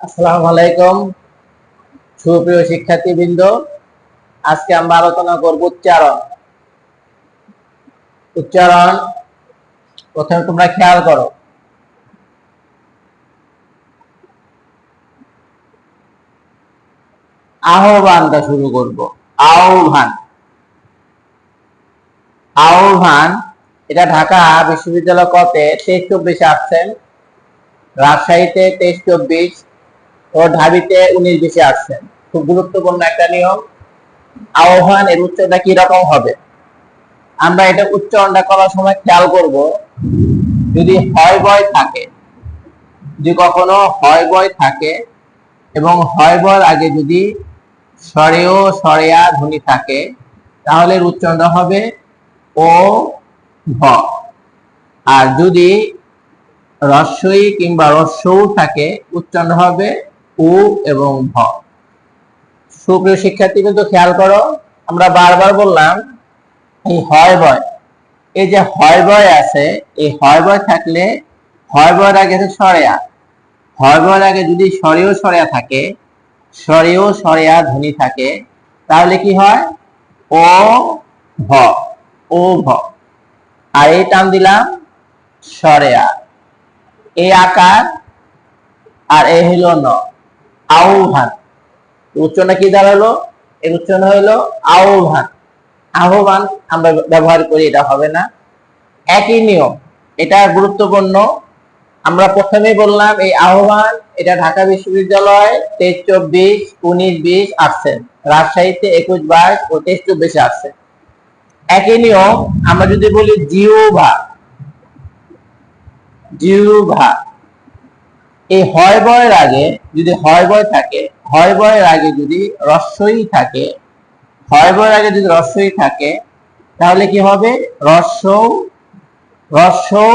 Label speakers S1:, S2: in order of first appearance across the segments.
S1: আসসালামু আলাইকুম সুপ্রিয় শিক্ষার্থীবৃন্দ। আজকে আমরা আলোচনা করব উচ্চারণ। উচ্চারণ প্রথমে তোমরা খেয়াল করো, আহ্বানটা শুরু করব। আহ্বান, আহ্বান এটা ঢাকা বিশ্ববিদ্যালয় কতে 23-24 আসছেন, রাজশাহীতে 23-24 ও ঢাবিতে 19-20 আসছেন। খুব গুরুত্বপূর্ণ একটা নিয়ম। আহ্বান এর উচ্চারণটা কি রকম হবে আমরা এটা উচ্চারণটা করার সময় খেয়াল করব। যদি হয় বয় থাকে, যদি কখনো হয় বয় থাকে এবং হয় বয়ের আগে যদি স্বরেয় স্বরেয়া ধ্বনি থাকে, তাহলে উচ্চারণটা হবে ও ভ। আর যদি রস্বই কিংবা রস্যও থাকে, উচ্চারণ হবে উ এবং ভ। সুপ্রিয় শিক্ষার্থী কিন্তু খেয়াল করো, আমরা বারবার বললাম এই হয় বয়, এই যে হয় বয় আছে, এই হয় বয় থাকলে হয় বয়ের আগে স্বরেয়া, হয় বয়ের আগে যদি স্বরেয় স্বরেয়া থাকে, স্বরেয় স্বরেয়া ধ্বনি থাকে, তাহলে কি হয় ও ভ, ও ভ। আর এই টান দিলাম স্বরেয়া, এই আকার, আর এই হলো ন, আহ্বান। উচ্চারণটা কি দাঁড়ালো? এর উচ্চারণ হলো আহ্বান। আহ্বান আমরা ব্যবহার করি, এটা হবে না। একই নিয়ম, এটা গুরুত্বপূর্ণ। আমরা প্রথমেই বললাম এই আহ্বান এটা ঢাকা বিশ্ববিদ্যালয় 23-24, 19-20 আসছেন, রাজশাহীতে 21-22 ও 23-24 আসছেন। একই নিয়ম আমরা যদি বলি জিহ্বা, জিহ্বা, এই হয় বয়ের আগে যদি হয় বয় থাকে, হয় বয়ের আগে যদি রস্বই থাকে, হয় বয়ের আগে যদি রস্বই থাকে, তাহলে কি হবে রস্বৌ, রস্বৌ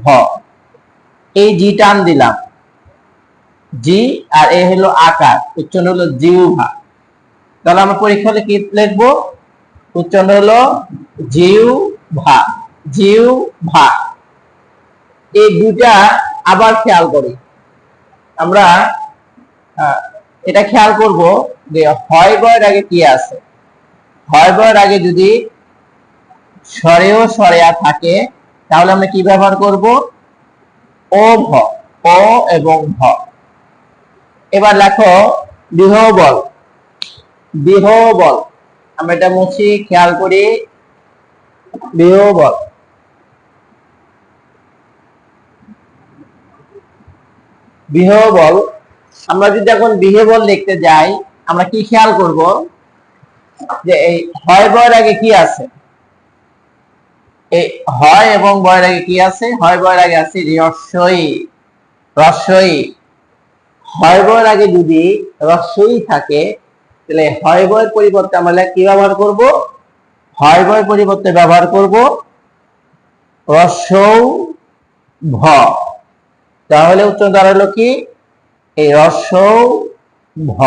S1: ভ। এই জি টান দিলাম, জি, আর এ হলো আকার, উচ্চারণ হলো জিহ্বা। তাহলে আমরা পরীক্ষা হলে কি লিখবো? উচ্চারণ হলো জিহ্বা, জিহ্বা। এই দুটা আবার খেয়াল করি আমরা, এটা খেয়াল করব যে হয় বয়ের আগে কি আছে। হয় বয়ের আগে যদি স্বরেয় স্বরেয়া থাকে, তাহলে আমরা কি ব্যবহার করব? ও ভ, ও এবং ভ। এবার লেখো বিহবল, বিহবল। আমরা এটা মুছি, খেয়াল করি বিহবল, বিহবল। আমরা যদি এখন বিহবল লিখতে যাই, আমরা কি খেয়াল করব যে এই হয় বয়ের আগে কি আছে, এই হয় এবং বয়ের আগে কি আছে? হয় বয়ের আগে আছে রস্বই, রস্বই। হয় বয়ের আগে যদি রস্বই থাকে, তাহলে হয় বয়ের পরিবর্তে আমরা কি ব্যবহার করব? হয় বয়ের পরিবর্তে ব্যবহার করব রস্বৌ ভ। তাহলে উত্তর দাঁড়ালো কি এই রস্বৌ ভ।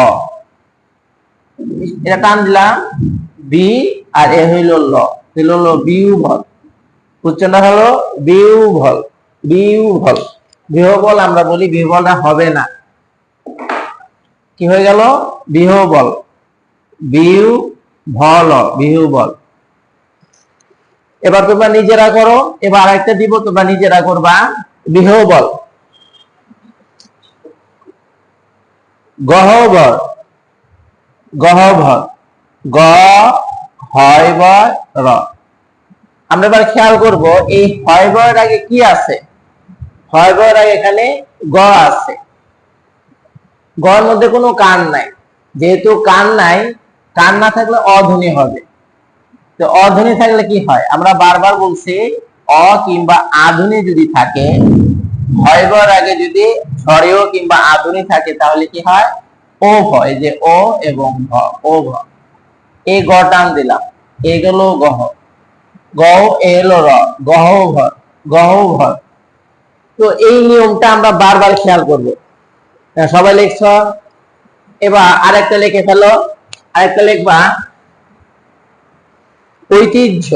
S1: এটা টান দিলাম বি, আর এ হইল ল, হইল ল বিউভল। উচ্চারণ হলো বিউভল, বিউভল। বিহবল আমরা বলি, বিহবলটা হবে না, কি হয়ে গেল? বিহবল, বিউ ভল, বিহুবল। এবার তোমরা নিজেরা করো, এবার আরেকটা দিব, তোমরা নিজেরা করবা। বিহবল, গহবর, গহভর, গ হয় বয় র। আমরা এবার খেয়াল করব এই হয় বয়ের আগে কি আছে। হয় বয়ের আগে এখানে গ আছে, গর মধ্যে কোনো কান নাই, যেহেতু কান নাই, কান না থাকলে অধ্বনি হবে। তো অধ্বনি থাকলে কি হয়? আমরা বারবার বলছি অ কিংবা আধুনি যদি থাকে, হয় বয়ের আগে যদি স্বরেয় কিংবা আধুনি থাকে, তাহলে কি হয় ও ভ। এই যে ও এবং ভ, ও ভ। এই গ টান দিলাম, এ গেল গহ, গহ এলো র, গহ্বর, গহ্বর। তো এই নিয়মটা আমরা বারবার খেয়াল করব। সবাই লিখছ? এবার আরেকটা লিখে ফেলো, আরেকটা লিখবা ঐতিহ্য,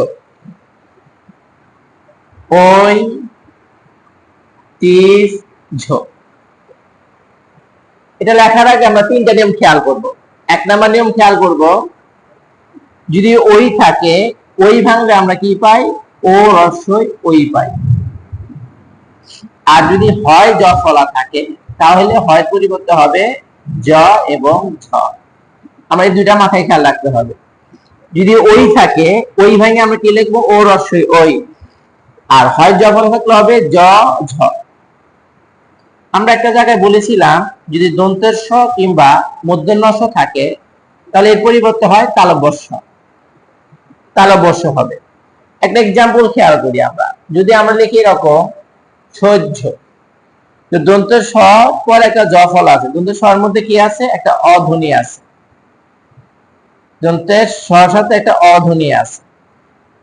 S1: ঐতিহ্য। এটা লেখার আগে আমরা তিনটা নিয়ম খেয়াল করব। এক নাম্বার নিয়ম খেয়াল করব, যদি ওই থাকে ওই ভাঙলে আমরা কি পাই? ও রস্যই ওই পাই। আর যদি হয় জ ফলা থাকে তাহলে হয় পরিবর্তে হবে জ এবং ঝ। আমরা এই দুইটা মাথায় খেয়াল রাখতে হবে। যদি ওই থাকে ওই ভাঙে আমরা কি লিখবো? ও রস্যই ওই। আর হয় জ ফলা থাকলে হবে জ ঝ। আমরা একটা জায়গায় বলেছিলাম যদি দন্তের স কিংবা মূর্ধন্য স থাকে তাহলে এর পরিবর্তে হয় তালব্য-শ। তালব্য-শ হবে। একটা এক্সাম্পল খেয়াল করি আমরা। যদি আমরা লিখি এরকম সহ্য, তো দন্তের স পরে একটা জ ফলা আছে, দন্তের স এর মধ্যে কি আছে? একটা অধ্বনি আছে। দন্তের স সাথে একটা অধ্বনি আছে।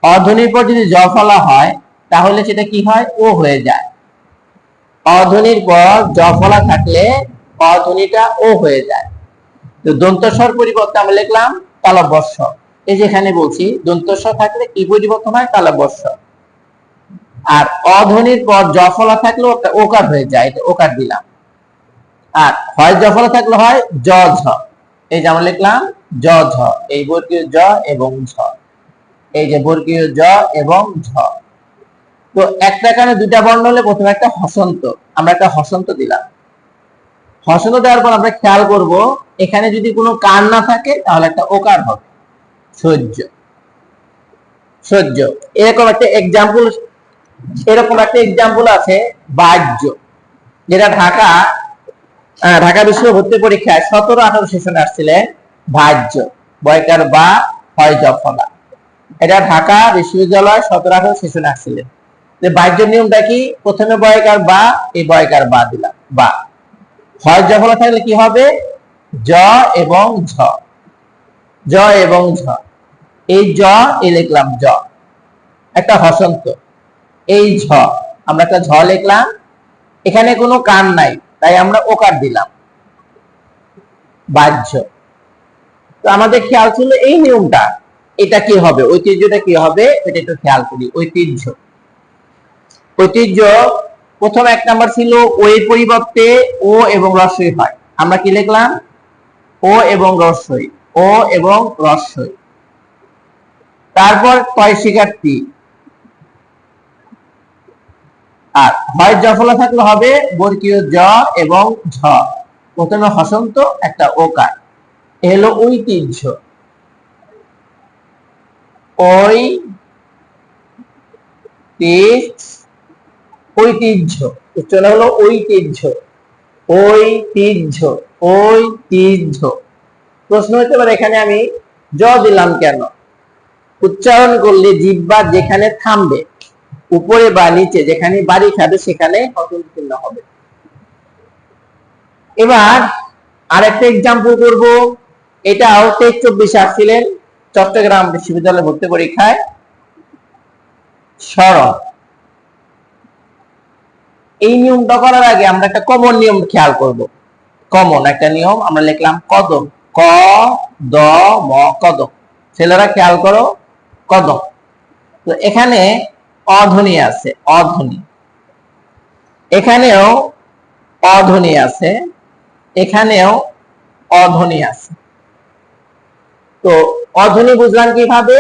S1: অধ্বনির পর যদি জ ফলা হয় তাহলে সেটা কি হয়? ও হয়ে যায়। অধ্বনির পর জ ফলা থাকলে অধ্বনিটা ও হয়ে যায়। তো দন্ত স্বর পরিবর্তে আমরা লিখলাম তালব্য-শ। এই যেখানে বলছি দন্ত স থাকলে কি পরিবর্তন হয়? তালব্য-শ। আর অধ্বনির পর জ ফলা থাকলে ওটা ওকার হয়ে যায়, এটা ওকার দিলাম। আর হয় জ ফলা থাকলে হয় জ ঝ। এই যে আমরা লিখলাম জ ঝ, এই বর্গীয় জ এবং ঝ, এই যে বর্গীয় জ এবং ঝ। তো একটা কারণে দুইটা বর্ণ হলে প্রথমে একটা হসন্ত, আমরা একটা হসন্ত দিলাম। হসন্ত দেওয়ার পর আমরা খেয়াল করব এখানে যদি কোনো কার না থাকে তাহলে একটা ওকার হবে, সহ্য। সহ্য। এরকম একটা এক্সাম্পল আছে বাহ্য, যেটা ঢাকা বিশ্ববিদ্যালয় ভর্তি পরীক্ষায় 17-18 সেশনে আসছিলেন। বাহ্য বয়কার বা হয় জ ফলা, এটা ঢাকা বিশ্ববিদ্যালয় 17-18 সেশনে আসছিলেন। যে বাহ্য নিয়মটা কি? প্রথমে বয়কার বা, এই বয়কার বা দিলাম বা। হয় জ ফলা থাকলে কি হবে? জ এবং ঝ, জ এবং ঝ। এই জ এই লিখলাম জ, একটা হসন্ত। এই ঝ আমরা একটা ঝ লিখলাম, এখানে কোনো কান নাই তাই আমরা ওকার দিলাম, বাহ্য। তো আমাদের খেয়াল ছিল এই নিয়মটা, এটা কি হবে? ঐতিহ্যটা কি হবে? এটা একটু খেয়াল করি। ঐতিহ্য, ঐতিহ্য প্রথম এক নাম্বার ছিল ওই পরিবর্তে ও এবং রস্যই হয়। আমরা কি লিখলাম? ও এবং রস্যই, ও এবং রস্যই। তারপর তয় শিকারটি, আর হয় জ ফলা থাকলে হবে বর্গীয় জ এবং ঝ, প্রথমে হসন্ত একটা ওকার। এ হলো ঐতিহ্য। ঐতিহ্য, উচ্চারণ হলো ঐতিহ্য, ঐতিহ্য, ঐতিহ্য। প্রশ্ন হতে পারে এখানে আমি জ দিলাম কেন? উচ্চারণ করলে জিহ্বা যেখানে থামবে, উপরে বা নিচে যেখানে বাড়ি খাবে সেখানে হসন্ত চিহ্ন হবে। এবার আরেকটা এক্সাম্পল করব। এটাও 23-24 আসছিলেন চট্টগ্রাম বিশ্ববিদ্যালয় ভর্তি পরীক্ষায়। স্মরণ, এই নিয়মটা করার আগে আমরা একটা কমন নিয়ম খেয়াল করব। কমন একটা নিয়ম আমরা লিখলাম কদম, ক দ ম, কদম। ছেলেরা খেয়াল করো, কদম। তো এখানে অধ্বনি আছে, অধ্বনি। এখানেও অধ্বনি আছে, এখানেও অধ্বনি আছে। তো অধ্বনি বুঝলাম কিভাবে?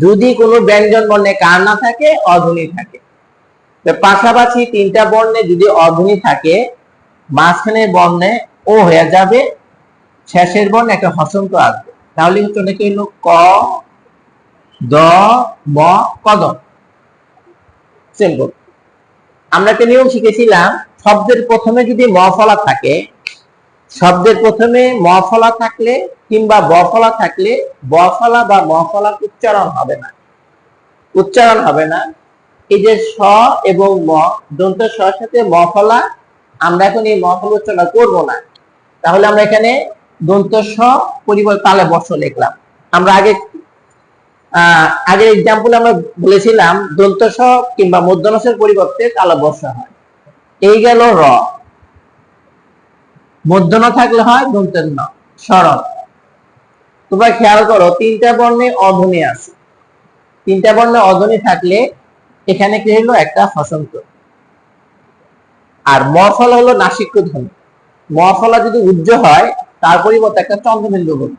S1: যদি কোনো ব্যঞ্জন বর্ণে কার না থাকে, অধ্বনি থাকে। তো পাশাপাশি তিনটা বর্ণে যদি অধ্বনি থাকে, মাঝখানের বর্ণে ও হয়ে যাবে, শেষের বর্ণে একটা হসন্ত আসবে। তাহলে হচ্ছে অনেকে হলো ক দ ম, কদম। সিম্পল। আমরা একটা নিয়ম শিখেছিলাম, শব্দের প্রথমে যদি ম ফলা থাকে, শব্দের প্রথমে ম ফলা থাকলে কিংবা ব ফলা থাকলে ব ফলা বা ম ফলা উচ্চারণ হবে না, উচ্চারণ হবে না। এই যে স এবং ম, দন্ত স সাথে ম ফলা, আমরা এখন এই ম ফলা উচ্চারণ করব না। তাহলে আমরা এখানে দন্ত স পরিবর্তে তালব্য-শ লিখলাম। আমরা আগের এক্সাম্পলে আমরা বলেছিলাম দন্ত স কিংবা মূর্ধন্য ষ পরিবর্তে তালব্য-শ হয়। এই গেল র, মূর্ধন্য থাকলে হয় দন্তের ন, স্মরণ। তোমরা খেয়াল করো তিনটা বর্ণে অধ্বনি আছে, তিনটা বর্ণে অধ্বনি থাকলে এখানে কি হলো? একটা হসন্ত। আর ম ফল হলো নাসিক্য ধ্বনি। মফলা যদি উজ্জ হয় তার পরিবর্তে একটা চন্দ্রবিন্দু বলি,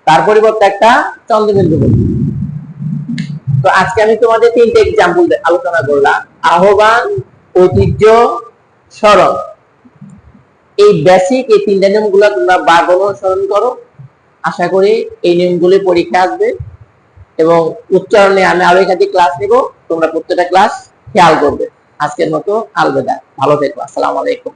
S1: তার পরিবর্তে একটা চন্দ্রবিন্দু বলি। তো আজকে আমি তোমাদের তিনটে এক্সাম্পল আলোচনা করলাম, আহ্বান, ঐতিহ্য, স্মরণ। এই বেসিক এই তিনটা নিয়মগুলো তোমরা বারবার অনুসরণ করো, আশা করি এই নিয়মগুলি পরীক্ষা আসবে। এবং উচ্চারণে আমি আরো একাধিক ক্লাস নিব, তোমরা প্রত্যেকটা ক্লাস খেয়াল করবে। আজকের মতো আলবিদা, ভালো থেকো, আসসালামু আলাইকুম।